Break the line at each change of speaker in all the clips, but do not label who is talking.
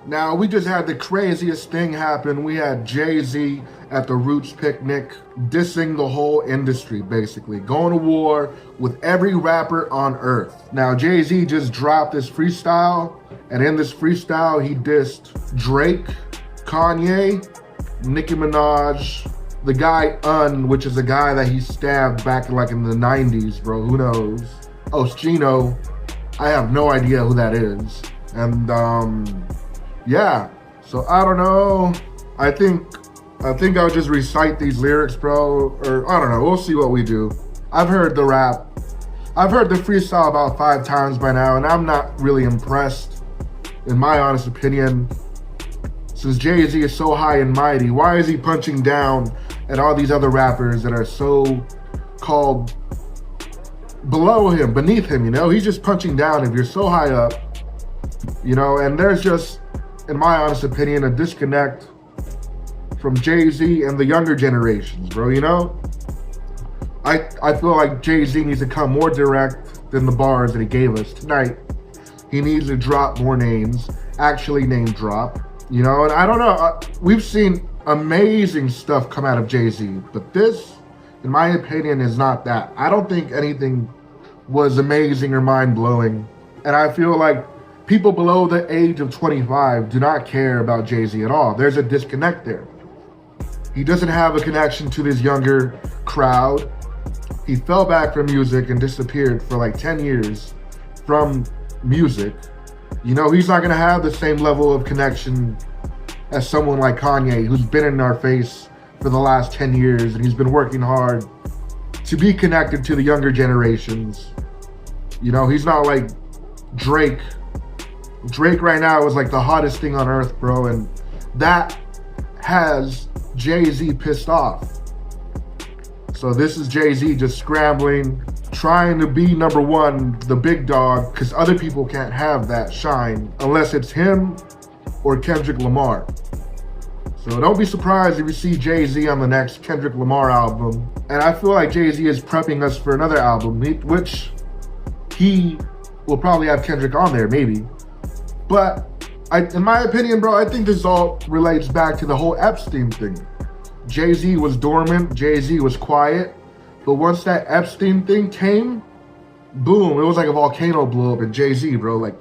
Now, we just had the craziest thing happen. We had Jay-Z at the Roots picnic dissing the whole industry, basically. Going to war with every rapper on earth. Now, Jay-Z just dropped this freestyle, and in this freestyle, he dissed Drake, Kanye, Nicki Minaj, the guy which is a guy that he stabbed back in the 90s, bro. Who knows? Oschino. I have no idea who that is. And, yeah, so I don't know. I think I'll just recite these lyrics, bro. Or I don't know. We'll see what we do. I've heard the rap. I've heard the freestyle about 5 times by now, and I'm not really impressed, in my honest opinion. Since Jay-Z is so high and mighty, why is he punching down at all these other rappers that are so called below him, beneath him, you know? He's just punching down if you're so high up, you know? And there's just, in my honest opinion, a disconnect from Jay-Z and the younger generations, bro, you know? I feel like Jay-Z needs to come more direct than the bars that he gave us tonight. He needs to drop more names, actually name drop, you know? And I don't know, we've seen amazing stuff come out of Jay-Z, but this, in my opinion, is not that. I don't think anything was amazing or mind-blowing. And I feel like people below the age of 25 do not care about Jay-Z at all. There's a disconnect there. He doesn't have a connection to this younger crowd. He fell back from music and disappeared for like 10 years from music. You know, he's not gonna have the same level of connection as someone like Kanye, who's been in our face for the last 10 years, and he's been working hard to be connected to the younger generations. You know, he's not like Drake. Drake right now is like the hottest thing on earth, bro, and that has Jay-Z pissed off. So this is Jay-Z just scrambling, trying to be number one, the big dog, because other people can't have that shine unless it's him or Kendrick Lamar. So don't be surprised if you see Jay-Z on the next Kendrick Lamar album. And I feel like Jay-Z is prepping us for another album, which he will probably have Kendrick on there, maybe. But in my opinion, bro, I think this all relates back to the whole Epstein thing. Jay-Z was dormant, Jay-Z was quiet, but once that Epstein thing came, boom, it was like a volcano blew up in Jay-Z, bro. Like,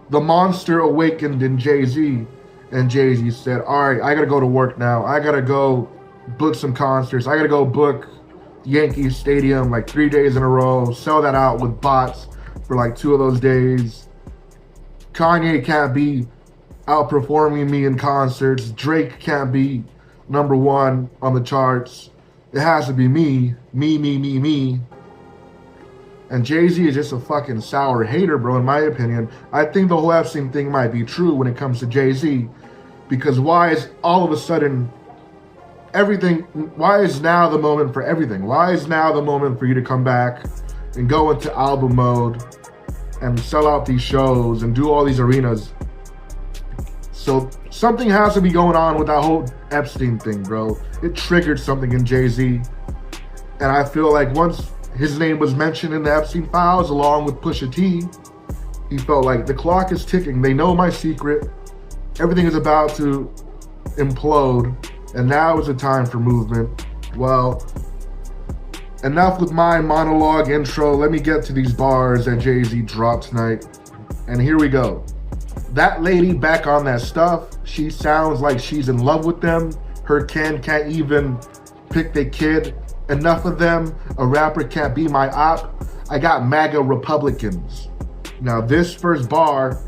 the monster awakened in Jay-Z, and Jay-Z said, all right, I gotta go to work now. I gotta go book some concerts. I gotta go book Yankee Stadium like 3 days in a row, sell that out with bots for like 2 of those days. Kanye can't be outperforming me in concerts. Drake can't be number one on the charts. It has to be me. And Jay-Z is just a fucking sour hater, bro, in my opinion. I think the whole Epstein thing might be true when it comes to Jay-Z. Because why is all of a sudden why is now the moment for everything? Why is now the moment for you to come back and go into album mode and sell out these shows and do all these arenas? So something has to be going on with that whole Epstein thing, bro. It triggered something in Jay-Z. And I feel like once his name was mentioned in the Epstein files along with Pusha T, he felt like the clock is ticking. They know my secret. Everything is about to implode. And now is the time for movement. Well, enough with my monologue intro. Let me get to these bars that Jay-Z dropped tonight. And here we go. That lady back on that stuff, she sounds like she's in love with them. Her can't even pick their kid. Enough of them. A rapper can't be my op. I got MAGA Republicans. Now this first bar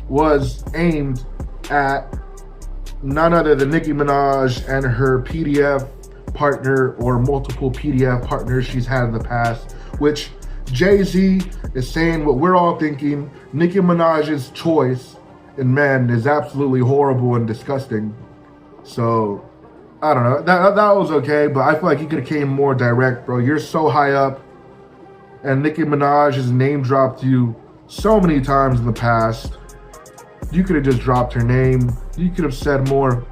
was aimed at none other than Nicki Minaj and her PDF partner or multiple PDF partners she's had in the past, which Jay-Z is saying what we're all thinking. Nicki Minaj's choice in men is absolutely horrible and disgusting. So, I don't know. That was okay, but I feel like he could have came more direct, bro. You're so high up, and Nicki Minaj has name dropped you so many times in the past. You could have just dropped her name. You could have said more.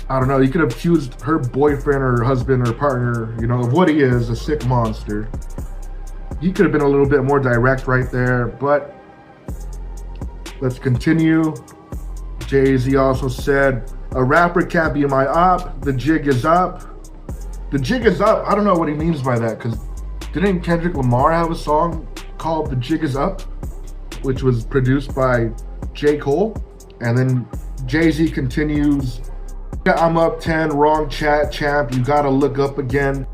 I don't know. You could have accused her boyfriend or her husband or partner, you know, of what he is, a sick monster. You could have been a little bit more direct right there, but let's continue. Jay-Z also said, a rapper can't be my op, the jig is up. The jig is up, I don't know what he means by that, because didn't Kendrick Lamar have a song called The Jig Is Up, which was produced by J. Cole? And then Jay-Z continues, yeah, I'm up 10, wrong chat, champ, you gotta look up again.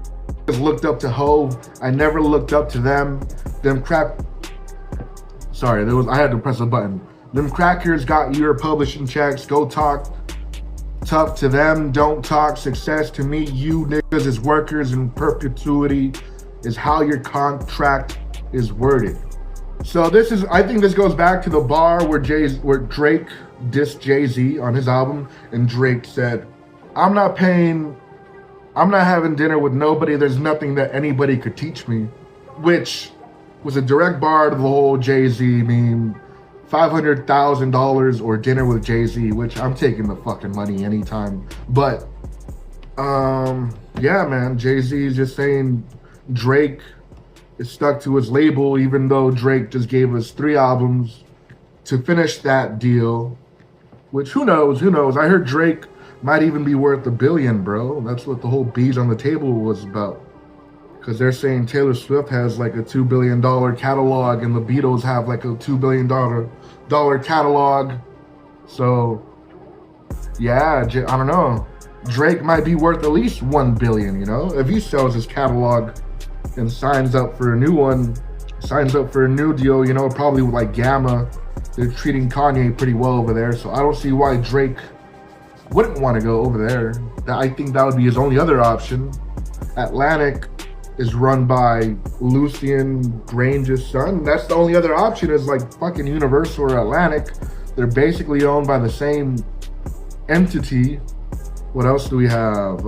Just looked up to Hove, I never looked up to them. I had to press a button. Them crackers got your publishing checks, go talk tough to them, don't talk success to me. You niggas is workers in perpetuity is how your contract is worded. So I think this goes back to the bar where Drake dissed Jay-Z on his album, and Drake said, I'm not having dinner with nobody, there's nothing that anybody could teach me, which was a direct bar to the whole Jay-Z meme, $500,000 or dinner with Jay-Z, which I'm taking the fucking money anytime. But, yeah, man, Jay-Z is just saying Drake is stuck to his label, even though Drake just gave us 3 albums to finish that deal, which who knows? I heard Drake might even be worth $1 billion, bro. That's what the whole bees on the table was about. Because they're saying Taylor Swift has like a $2 billion catalog and the Beatles have like a $2 billion catalog. So, yeah, I don't know. Drake might be worth at least $1 billion, you know? If he sells his catalog and signs up for a new deal, you know, probably with like Gamma. They're treating Kanye pretty well over there, so I don't see why Drake wouldn't want to go over there. I think that would be his only other option. Atlantic is run by Lucian Grange's son. That's the only other option is like fucking Universal or Atlantic. They're basically owned by the same entity. What else do we have?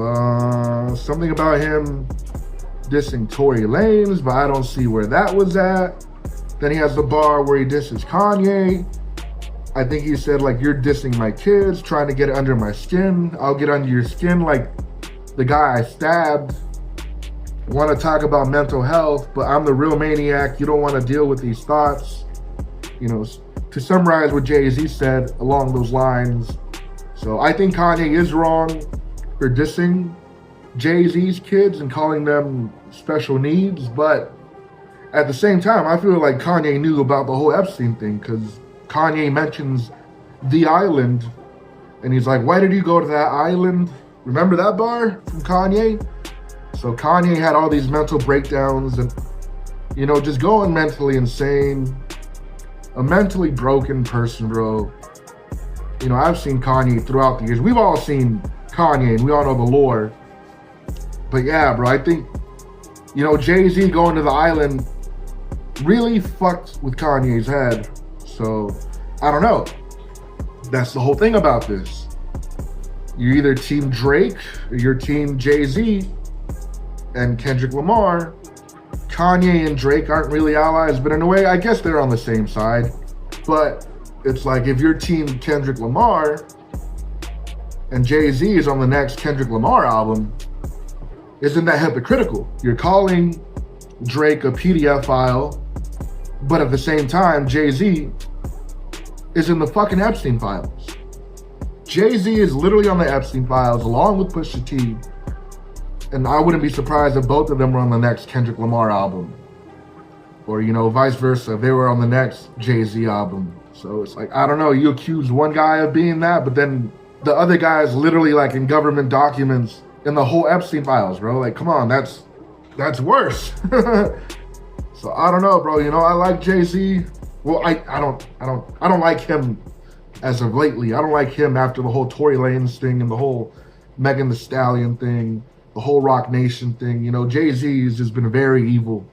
Something about him dissing Tory Lanez, but I don't see where that was at. Then he has the bar where he disses Kanye. I think he said like, you're dissing my kids, trying to get under my skin. I'll get under your skin like the guy I stabbed. Want to talk about mental health, but I'm the real maniac. You don't want to deal with these thoughts. You know, to summarize what Jay-Z said along those lines. So I think Kanye is wrong for dissing Jay-Z's kids and calling them special needs, but at the same time, I feel like Kanye knew about the whole Epstein thing, because Kanye mentions the island, and he's like, why did you go to that island? Remember that bar from Kanye? So Kanye had all these mental breakdowns and, you know, just going mentally insane. A mentally broken person, bro. You know, I've seen Kanye throughout the years. We've all seen Kanye, and we all know the lore. But yeah, bro, I think, you know, Jay-Z going to the island really fucked with Kanye's head. So, I don't know. That's the whole thing about this. You're either team Drake or you're team Jay-Z and Kendrick Lamar. Kanye and Drake aren't really allies, but in a way, I guess they're on the same side. But it's like, if you're team Kendrick Lamar and Jay-Z is on the next Kendrick Lamar album, isn't that hypocritical? You're calling Drake a PDF file, but at the same time, Jay-Z is in the fucking Epstein files. Jay-Z is literally on the Epstein files along with Pusha T, and I wouldn't be surprised if both of them were on the next Kendrick Lamar album. Or, you know, vice versa, if they were on the next Jay-Z album. So it's like, I don't know, you accuse one guy of being that, but then the other guy is literally like in government documents in the whole Epstein files, bro. Like, come on, that's worse. So I don't know, bro. You know, I like Jay-Z. Well, I don't like him as of lately. I don't like him after the whole Tory Lanez thing and the whole Megan Thee Stallion thing, the whole Rock Nation thing. You know, Jay-Z has just been very evil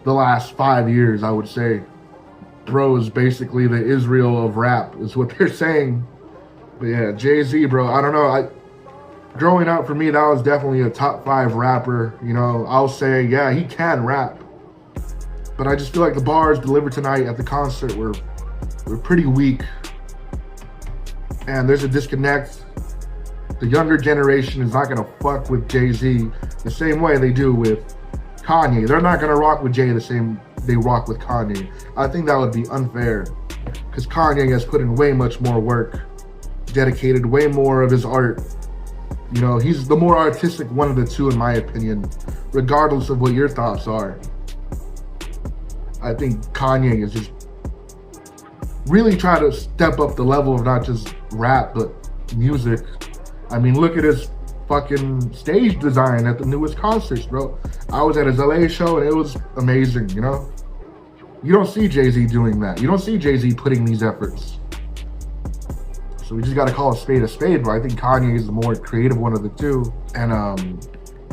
the last 5 years, I would say. Bro is basically the Israel of rap, is what they're saying. But yeah, Jay-Z, bro, I don't know. Growing up, for me, that was definitely a top 5 rapper. You know, I'll say, yeah, he can rap. But I just feel like the bars delivered tonight at the concert were pretty weak. And there's a disconnect. The younger generation is not going to fuck with Jay-Z the same way they do with Kanye. They're not going to rock with Jay the same they rock with Kanye. I think that would be unfair, because Kanye has put in way much more work dedicated way more of his art. You know, he's the more artistic one of the two, in my opinion, regardless of what your thoughts are. I think Kanye is just really trying to step up the level of not just rap, but music. I mean, look at his fucking stage design at the newest concerts, bro. I was at his LA show and it was amazing, you know? You don't see Jay-Z doing that. You don't see Jay-Z putting these efforts. So we just gotta call a spade, but I think Kanye is the more creative one of the two. And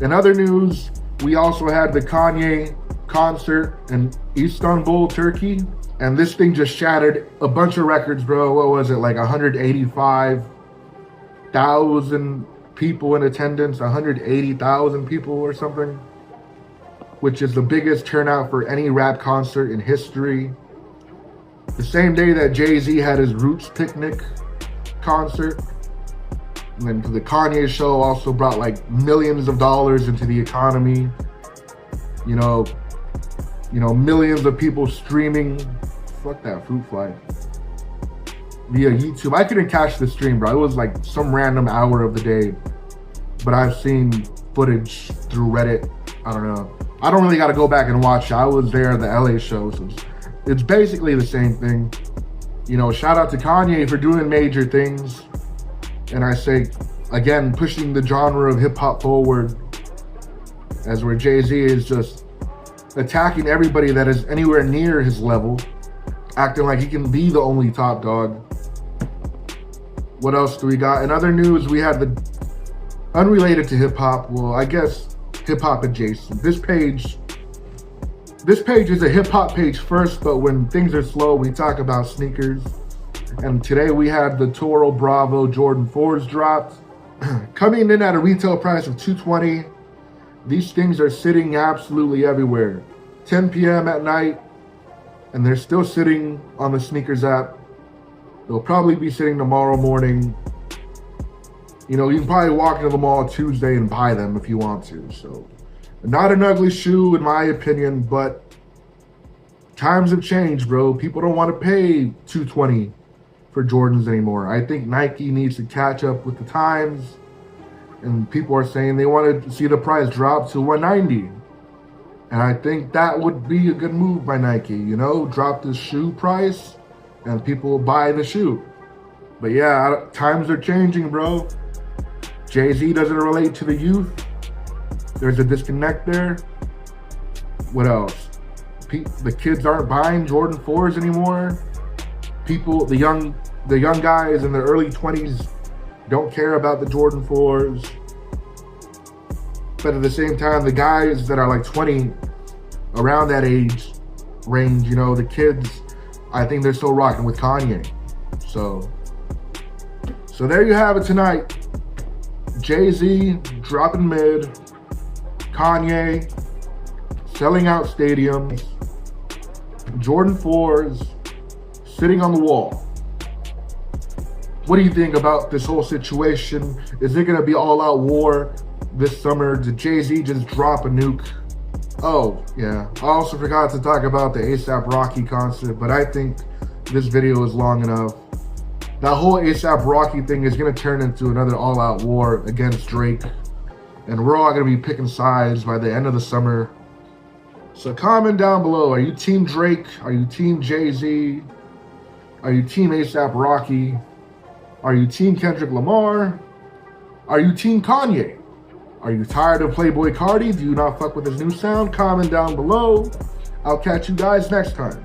in other news, we also had the Kanye concert in Istanbul, Turkey. And this thing just shattered a bunch of records, bro. What was it, like 185,000 people in attendance, 180,000 people or something, which is the biggest turnout for any rap concert in history. The same day that Jay-Z had his Roots Picnic concert. And then the Kanye show also brought like millions of dollars into the economy. You know, millions of people streaming. Fuck that fruit fly. Via YouTube. I couldn't catch the stream, bro. It was like some random hour of the day. But I've seen footage through Reddit. I don't know. I don't really got to go back and watch it. I was there at the LA show, so it's basically the same thing. You know, shout out to Kanye for doing major things. And I say, again, pushing the genre of hip-hop forward, as where Jay-Z is just attacking everybody that is anywhere near his level, acting like he can be the only top dog. What else do we got? In other news, we had the unrelated to hip-hop, well, I guess hip-hop adjacent. This page is a hip-hop page first, but when things are slow, we talk about sneakers. And today we had the Toro Bravo Jordan 4s dropped. Coming in at a retail price of $220. These things are sitting absolutely everywhere. 10 p.m. at night, and they're still sitting on the sneakers app. They'll probably be sitting tomorrow morning. You know, you can probably walk into the mall Tuesday and buy them if you want to. So, not an ugly shoe in my opinion, but times have changed, bro. People don't want to pay $220 for Jordans anymore. I think Nike needs to catch up with the times, and people are saying they want to see the price drop to $190. And I think that would be a good move by Nike, you know, drop the shoe price and people will buy the shoe. But yeah, times are changing, bro. Jay-Z doesn't relate to the youth. There's a disconnect there. What else? The kids aren't buying Jordan 4s anymore. People, the young guys in their early 20s don't care about the Jordan 4s. But at the same time, the guys that are like 20, around that age range, you know, the kids, I think they're still rocking with Kanye. So there you have it tonight. Jay-Z dropping mid. Kanye selling out stadiums. Jordan 4s sitting on the wall. What do you think about this whole situation? Is it going to be all-out war this summer? Did Jay-Z just drop a nuke? Oh, yeah. I also forgot to talk about the A$AP Rocky concert, but I think this video is long enough. That whole A$AP Rocky thing is going to turn into another all-out war against Drake. And we're all going to be picking sides by the end of the summer. So comment down below. Are you Team Drake? Are you Team Jay-Z? Are you Team A$AP Rocky? Are you Team Kendrick Lamar? Are you Team Kanye? Are you tired of Playboy Cardi? Do you not fuck with his new sound? Comment down below. I'll catch you guys next time.